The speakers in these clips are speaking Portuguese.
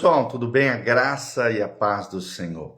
pessoal, tudo bem? A graça e a paz do Senhor.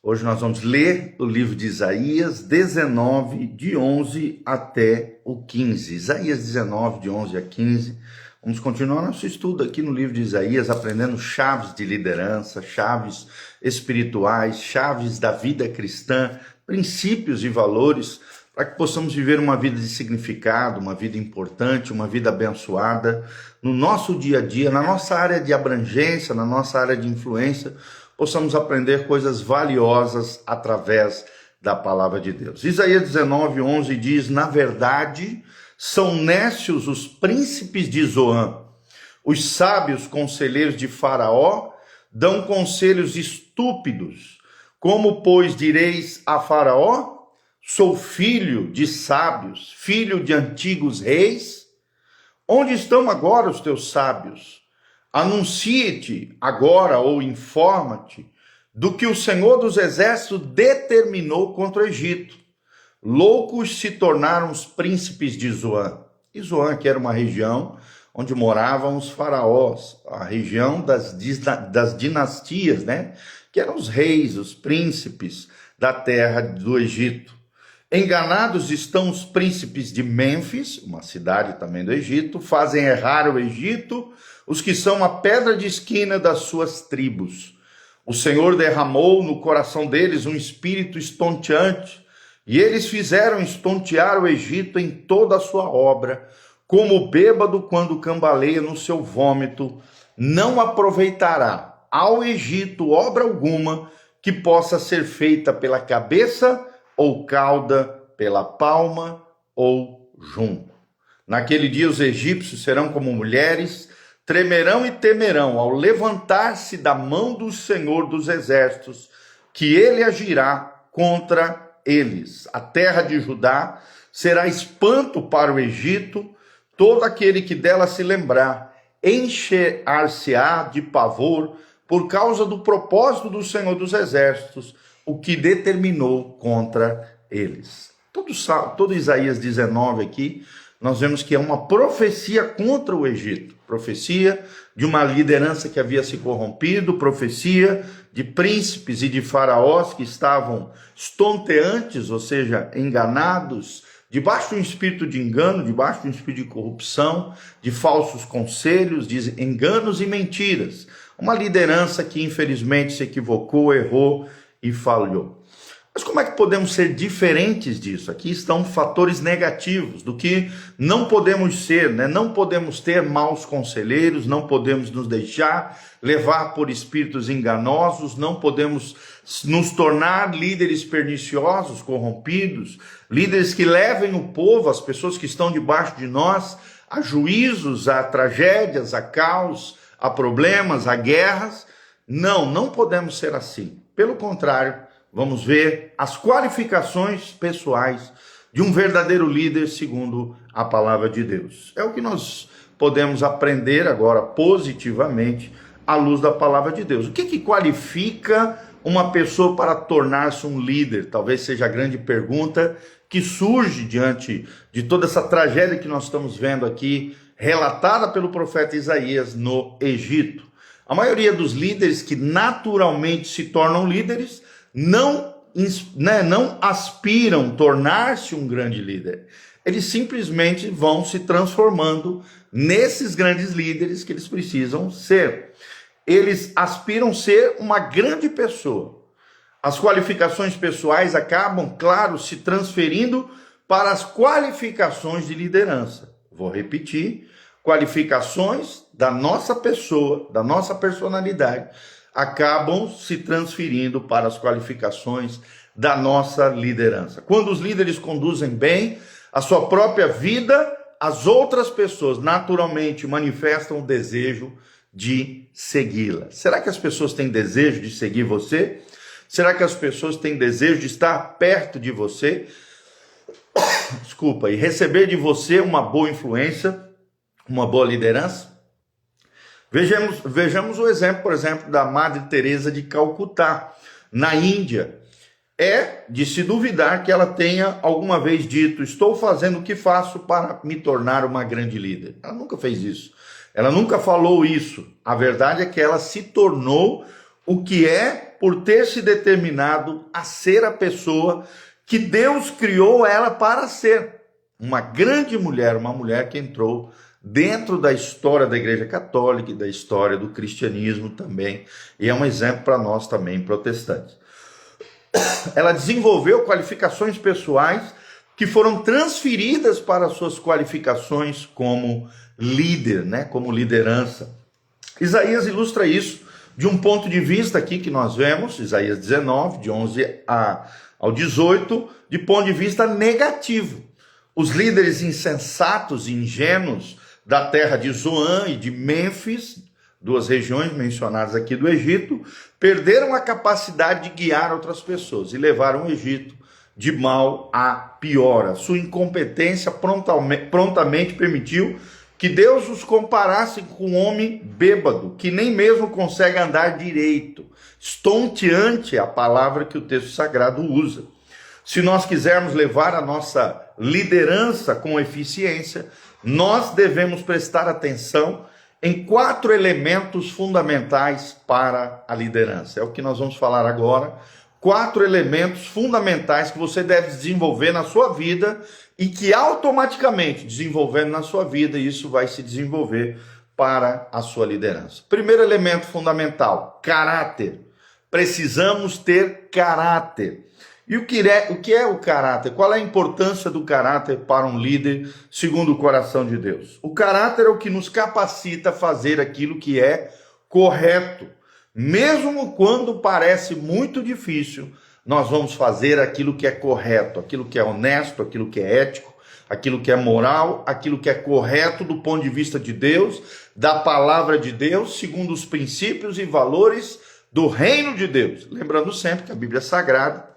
Hoje nós vamos ler o livro de Isaías 19, de 11 até o 15. Isaías 19, de 11 a 15. Vamos continuar nosso estudo aqui no livro de Isaías, aprendendo chaves de liderança, chaves espirituais, chaves da vida cristã, princípios e valores, para que possamos viver uma vida de significado, uma vida importante, uma vida abençoada, no nosso dia a dia, na nossa área de abrangência, na nossa área de influência, possamos aprender coisas valiosas através da palavra de Deus. Isaías 19, 11 diz: na verdade, são nécios os príncipes de Zoan, os sábios conselheiros de Faraó dão conselhos estúpidos. Como, pois, direis a Faraó? Sou filho de sábios, filho de antigos reis. Onde estão agora os teus sábios? Anuncie-te agora ou informa-te do que o Senhor dos Exércitos determinou contra o Egito. Loucos se tornaram os príncipes de Zoan. E Zoan, que era uma região onde moravam os faraós, a região das dinastias, né? Que eram os reis, os príncipes da terra do Egito. Enganados estão os príncipes de Mênfis, uma cidade também do Egito, fazem errar o Egito, os que são a pedra de esquina das suas tribos. O Senhor derramou no coração deles um espírito estonteante, e eles fizeram estontear o Egito em toda a sua obra, como o bêbado quando cambaleia no seu vômito, não aproveitará ao Egito obra alguma que possa ser feita pela cabeça ou cauda, pela palma ou junco. Naquele dia os egípcios serão como mulheres, tremerão e temerão ao levantar-se da mão do Senhor dos Exércitos, que ele agirá contra eles. A terra de Judá será espanto para o Egito, todo aquele que dela se lembrar encher-se-á de pavor por causa do propósito do Senhor dos Exércitos, o que determinou contra eles. Todo Isaías 19 aqui, nós vemos que é uma profecia contra o Egito, profecia de uma liderança que havia se corrompido, profecia de príncipes e de faraós que estavam estonteantes, ou seja, enganados, debaixo de um espírito de engano, debaixo de um espírito de corrupção, de falsos conselhos, de enganos e mentiras. Uma liderança que infelizmente se equivocou, errou e falhou. Mas como é que podemos ser diferentes disso? Aqui estão fatores negativos do que não podemos ser, né? Não podemos ter maus conselheiros, não podemos nos deixar levar por espíritos enganosos, não podemos nos tornar líderes perniciosos, corrompidos, líderes que levem o povo, as pessoas que estão debaixo de nós, a juízos, a tragédias, a caos, a problemas, a guerras. Não podemos ser assim. Pelo contrário, vamos ver as qualificações pessoais de um verdadeiro líder segundo a palavra de Deus. É o que nós podemos aprender agora positivamente à luz da palavra de Deus. O que qualifica uma pessoa para tornar-se um líder? Talvez seja a grande pergunta que surge diante de toda essa tragédia que nós estamos vendo aqui, relatada pelo profeta Isaías no Egito. A maioria dos líderes que naturalmente se tornam líderes não aspiram tornar-se um grande líder. Eles simplesmente vão se transformando nesses grandes líderes que eles precisam ser. Eles aspiram ser uma grande pessoa. As qualificações pessoais acabam, claro, se transferindo para as qualificações de liderança. Vou repetir: qualificações da nossa pessoa, da nossa personalidade, acabam se transferindo para as qualificações da nossa liderança. Quando os líderes conduzem bem a sua própria vida, as outras pessoas naturalmente manifestam o desejo de segui-la. Será que as pessoas têm desejo de seguir você? Será que as pessoas têm desejo de estar perto de você? Desculpa, e receber de você uma boa influência, uma boa liderança? Vejamos o exemplo, por exemplo, da Madre Teresa de Calcutá, na Índia. É de se duvidar que ela tenha alguma vez dito: estou fazendo o que faço para me tornar uma grande líder. Ela nunca fez isso. Ela nunca falou isso. A verdade é que ela se tornou o que é por ter se determinado a ser a pessoa que Deus criou ela para ser. Uma grande mulher, uma mulher que entrou dentro da história da Igreja Católica e da história do cristianismo também, e é um exemplo para nós também, protestantes. Ela desenvolveu qualificações pessoais que foram transferidas para suas qualificações como líder, né, como liderança. Isaías ilustra isso de um ponto de vista aqui que nós vemos, Isaías 19, de 11 ao 18, de ponto de vista negativo. Os líderes insensatos e ingênuos da terra de Zoan e de Mênfis, duas regiões mencionadas aqui do Egito, perderam a capacidade de guiar outras pessoas e levaram o Egito de mal a pior. A sua incompetência prontamente permitiu que Deus os comparasse com um homem bêbado, que nem mesmo consegue andar direito. Estonteante é a palavra que o texto sagrado usa. Se nós quisermos levar a nossa liderança com eficiência, nós devemos prestar atenção em 4 elementos fundamentais para a liderança. É o que nós vamos falar agora. 4 elementos fundamentais que você deve desenvolver na sua vida e que automaticamente, desenvolvendo na sua vida, isso vai se desenvolver para a sua liderança. Primeiro elemento fundamental, caráter. Precisamos ter caráter. E o que é o caráter? Qual é a importância do caráter para um líder segundo o coração de Deus? O caráter é o que nos capacita a fazer aquilo que é correto. Mesmo quando parece muito difícil, nós vamos fazer aquilo que é correto, aquilo que é honesto, aquilo que é ético, aquilo que é moral, aquilo que é correto do ponto de vista de Deus, da palavra de Deus, segundo os princípios e valores do reino de Deus. Lembrando sempre que a Bíblia Sagrada,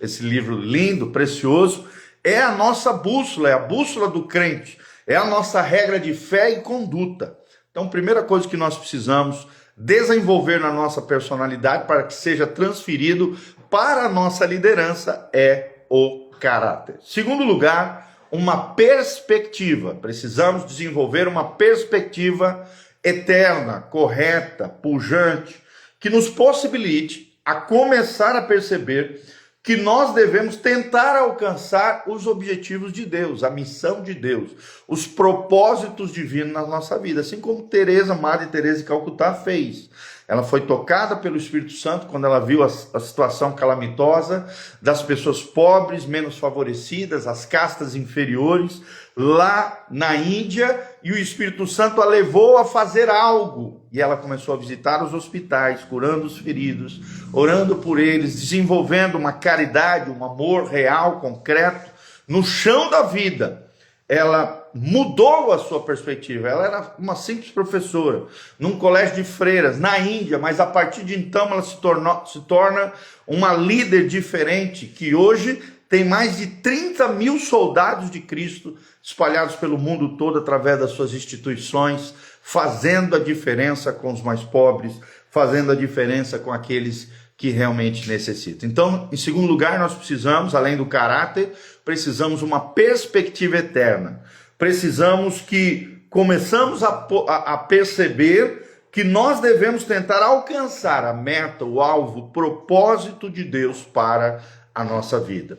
esse livro lindo, precioso, é a nossa bússola, é a bússola do crente, é a nossa regra de fé e conduta. Então, primeira coisa que nós precisamos desenvolver na nossa personalidade para que seja transferido para a nossa liderança é o caráter. Segundo lugar, uma perspectiva. Precisamos desenvolver uma perspectiva eterna, correta, pujante, que nos possibilite a começar a perceber que nós devemos tentar alcançar os objetivos de Deus, a missão de Deus, os propósitos divinos na nossa vida, assim como Teresa, Madre Teresa de Calcutá fez. Ela foi tocada pelo Espírito Santo quando ela viu a situação calamitosa das pessoas pobres, menos favorecidas, as castas inferiores, lá na Índia, e o Espírito Santo a levou a fazer algo. E ela começou a visitar os hospitais, curando os feridos, orando por eles, desenvolvendo uma caridade, um amor real, concreto, no chão da vida. Ela mudou a sua perspectiva. Ela era uma simples professora num colégio de freiras na Índia, mas a partir de então ela se torna uma líder diferente, que hoje tem mais de 30 mil soldados de Cristo espalhados pelo mundo todo através das suas instituições, fazendo a diferença com os mais pobres, fazendo a diferença com aqueles que realmente necessitam. Então, em segundo lugar, nós precisamos, além do caráter, precisamos uma perspectiva eterna. Precisamos que começamos a perceber que nós devemos tentar alcançar a meta, o alvo, o propósito de Deus para a nossa vida.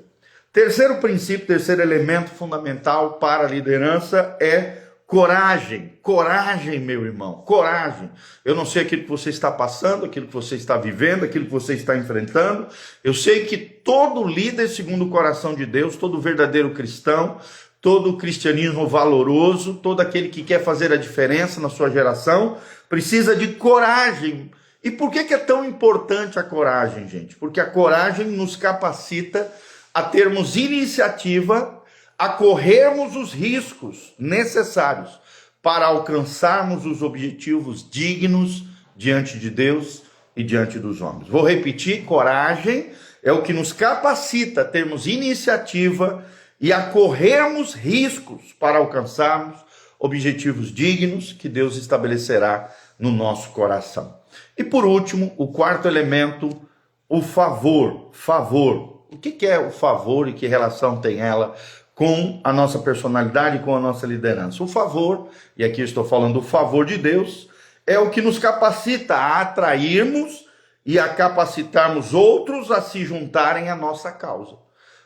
Terceiro princípio, terceiro elemento fundamental para a liderança é coragem. Coragem, meu irmão, coragem. Eu não sei aquilo que você está passando, aquilo que você está vivendo, aquilo que você está enfrentando. Eu sei que todo líder, segundo o coração de Deus, todo verdadeiro cristão, todo cristianismo valoroso, todo aquele que quer fazer a diferença na sua geração, precisa de coragem. E por que é tão importante a coragem, gente? Porque a coragem nos capacita a termos iniciativa, a corrermos os riscos necessários para alcançarmos os objetivos dignos diante de Deus e diante dos homens. Vou repetir, coragem é o que nos capacita a termos iniciativa e a corrermos riscos para alcançarmos objetivos dignos que Deus estabelecerá no nosso coração. E por último, o quarto elemento, o favor. Favor. O que é o favor e que relação tem ela com a nossa personalidade, com a nossa liderança. O favor, e aqui eu estou falando do favor de Deus, é o que nos capacita a atrairmos e a capacitarmos outros a se juntarem à nossa causa.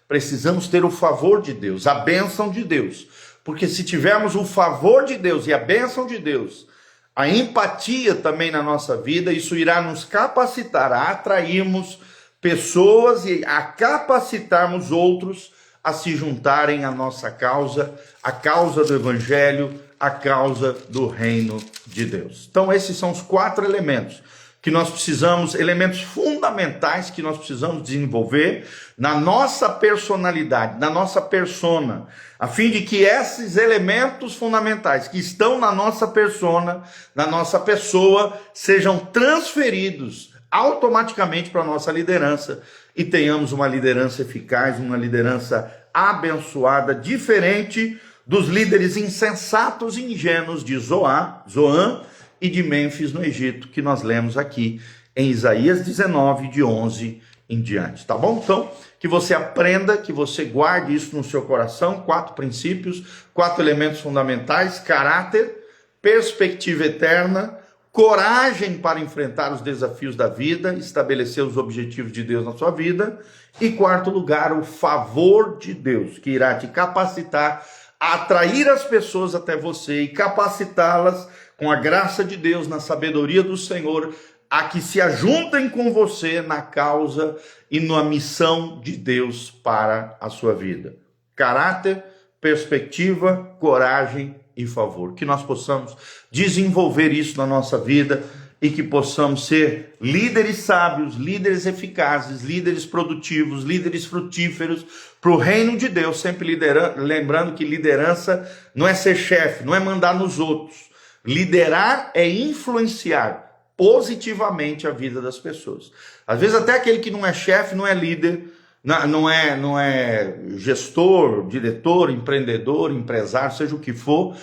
Precisamos ter o favor de Deus, a bênção de Deus, porque se tivermos o favor de Deus e a bênção de Deus, a empatia também na nossa vida, isso irá nos capacitar a atrairmos pessoas e a capacitarmos outros a se juntarem à nossa causa, a causa do Evangelho, a causa do reino de Deus. Então esses são os 4 elementos que nós precisamos, elementos fundamentais que nós precisamos desenvolver na nossa personalidade, na nossa persona, a fim de que esses elementos fundamentais que estão na nossa persona, na nossa pessoa, sejam transferidos automaticamente para a nossa liderança e tenhamos uma liderança eficaz, uma liderança abençoada, diferente dos líderes insensatos e ingênuos de Zoan e de Mênfis no Egito, que nós lemos aqui em Isaías 19, de 11 em diante, tá bom? Então, que você aprenda, que você guarde isso no seu coração, 4 princípios, 4 elementos fundamentais: caráter, perspectiva eterna, coragem para enfrentar os desafios da vida, estabelecer os objetivos de Deus na sua vida, e 4º lugar, o favor de Deus, que irá te capacitar a atrair as pessoas até você e capacitá-las com a graça de Deus, na sabedoria do Senhor, a que se ajuntem com você na causa e na missão de Deus para a sua vida. Caráter, perspectiva, coragem e favor. Que nós possamos desenvolver isso na nossa vida e que possamos ser líderes sábios, líderes eficazes, líderes produtivos, líderes frutíferos para o reino de Deus, sempre lembrando que liderança não é ser chefe, não é mandar nos outros. Liderar é influenciar positivamente a vida das pessoas. Às vezes até aquele que não é chefe, não é líder, não é gestor, diretor, empreendedor, empresário, seja o que for.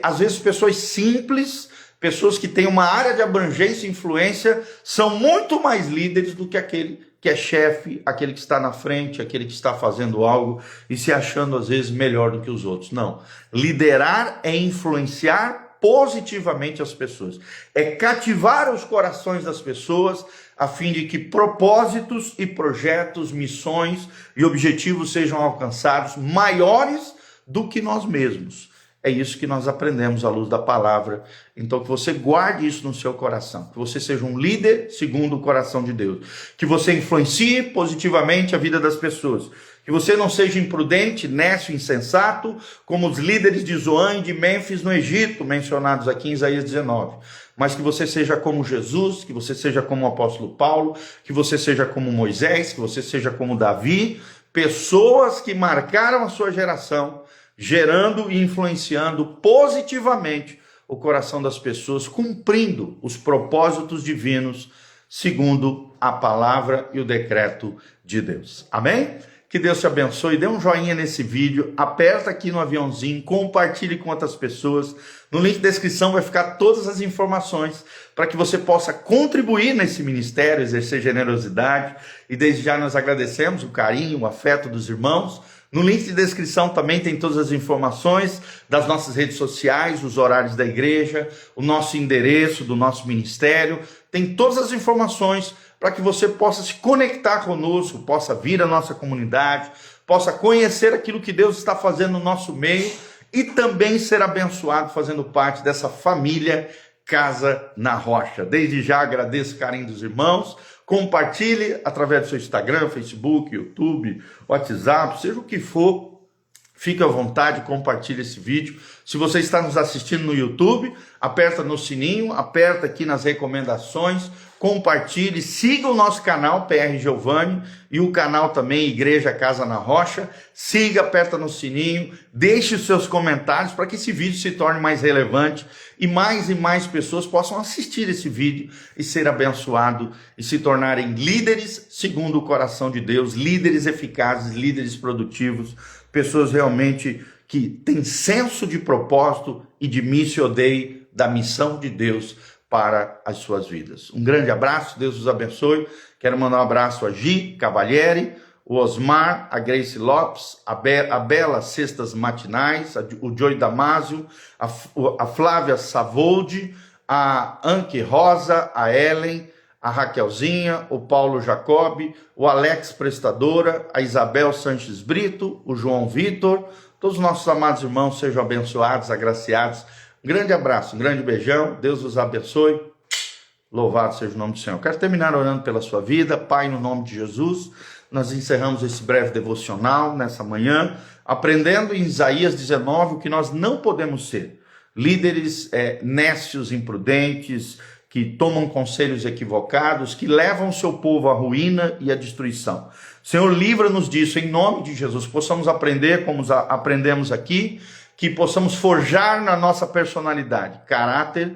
Às vezes pessoas simples, pessoas que têm uma área de abrangência e influência, são muito mais líderes do que aquele que é chefe, aquele que está na frente, aquele que está fazendo algo e se achando às vezes melhor do que os outros. Não. Liderar é influenciar positivamente as pessoas. É cativar os corações das pessoas a fim de que propósitos e projetos, missões e objetivos sejam alcançados maiores do que nós mesmos. É isso que nós aprendemos à luz da palavra. Então que você guarde isso no seu coração. Que você seja um líder segundo o coração de Deus. Que você influencie positivamente a vida das pessoas. Que você não seja imprudente, nécio, insensato, como os líderes de Zoan e de Mênfis no Egito, mencionados aqui em Isaías 19. Mas que você seja como Jesus, que você seja como o apóstolo Paulo, que você seja como Moisés, que você seja como Davi, pessoas que marcaram a sua geração, gerando e influenciando positivamente o coração das pessoas, cumprindo os propósitos divinos, segundo a palavra e o decreto de Deus. Amém? Que Deus te abençoe, dê um joinha nesse vídeo, aperta aqui no aviãozinho, compartilhe com outras pessoas. No link da descrição vai ficar todas as informações para que você possa contribuir nesse ministério, exercer generosidade. E desde já nós agradecemos o carinho, o afeto dos irmãos. No link de descrição também tem todas as informações das nossas redes sociais, os horários da igreja, o nosso endereço do nosso ministério. Tem todas as informações para que você possa se conectar conosco, possa vir à nossa comunidade, possa conhecer aquilo que Deus está fazendo no nosso meio e também ser abençoado fazendo parte dessa família Casa na Rocha. Desde já agradeço o carinho dos irmãos. Compartilhe através do seu Instagram, Facebook, YouTube, WhatsApp, seja o que for. Fique à vontade, compartilhe esse vídeo. Se você está nos assistindo no YouTube, aperta no sininho, aperta aqui nas recomendações, compartilhe, siga o nosso canal PR Giovanni e o canal também Igreja Casa na Rocha. Siga, aperta no sininho, deixe os seus comentários para que esse vídeo se torne mais relevante e mais pessoas possam assistir esse vídeo e ser abençoado e se tornarem líderes segundo o coração de Deus, líderes eficazes, líderes produtivos, pessoas realmente que têm senso de propósito e de missio Dei, da missão de Deus para as suas vidas. Um grande abraço, Deus os abençoe. Quero mandar um abraço a Gi Cavalieri, o Osmar, a Grace Lopes, a Bela Cestas Matinais, o Joey Damásio, a Flávia Savoldi, a Anke Rosa, a Ellen, a Raquelzinha, o Paulo Jacob, o Alex Prestadora, a Isabel Sanches Brito, o João Vitor, todos os nossos amados irmãos sejam abençoados, agraciados. Um grande abraço, um grande beijão, Deus os abençoe, louvado seja o nome do Senhor. Quero terminar orando pela sua vida. Pai, no nome de Jesus, nós encerramos esse breve devocional nessa manhã, aprendendo em Isaías 19 o que nós não podemos ser. Líderes nécios, imprudentes, que tomam conselhos equivocados, que levam o seu povo à ruína e à destruição. Senhor, livra-nos disso, em nome de Jesus. Possamos aprender como aprendemos aqui, que possamos forjar na nossa personalidade caráter,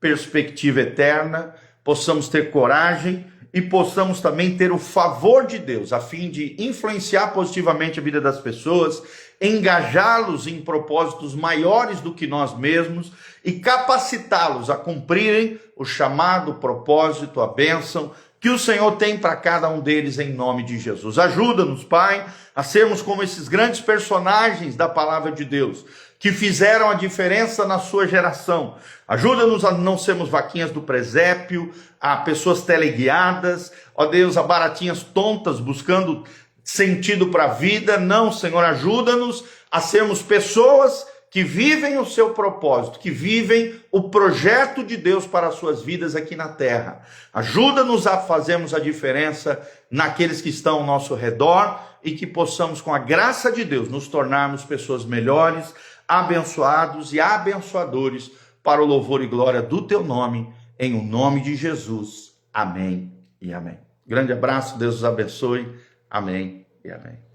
perspectiva eterna, possamos ter coragem e possamos também ter o favor de Deus, a fim de influenciar positivamente a vida das pessoas, engajá-los em propósitos maiores do que nós mesmos e capacitá-los a cumprirem o chamado, o propósito, a bênção que o Senhor tem para cada um deles em nome de Jesus. Ajuda-nos, Pai, a sermos como esses grandes personagens da palavra de Deus, que fizeram a diferença na sua geração. Ajuda-nos a não sermos vaquinhas do presépio, a pessoas teleguiadas, ó Deus, a baratinhas tontas buscando sentido para a vida. Não, Senhor, ajuda-nos a sermos pessoas que vivem o seu propósito, que vivem o projeto de Deus para as suas vidas aqui na terra. Ajuda-nos a fazermos a diferença naqueles que estão ao nosso redor e que possamos, com a graça de Deus, nos tornarmos pessoas melhores, abençoados e abençoadores para o louvor e glória do teu nome, em o nome de Jesus. Amém e amém. Grande abraço, Deus os abençoe. Amém e amém.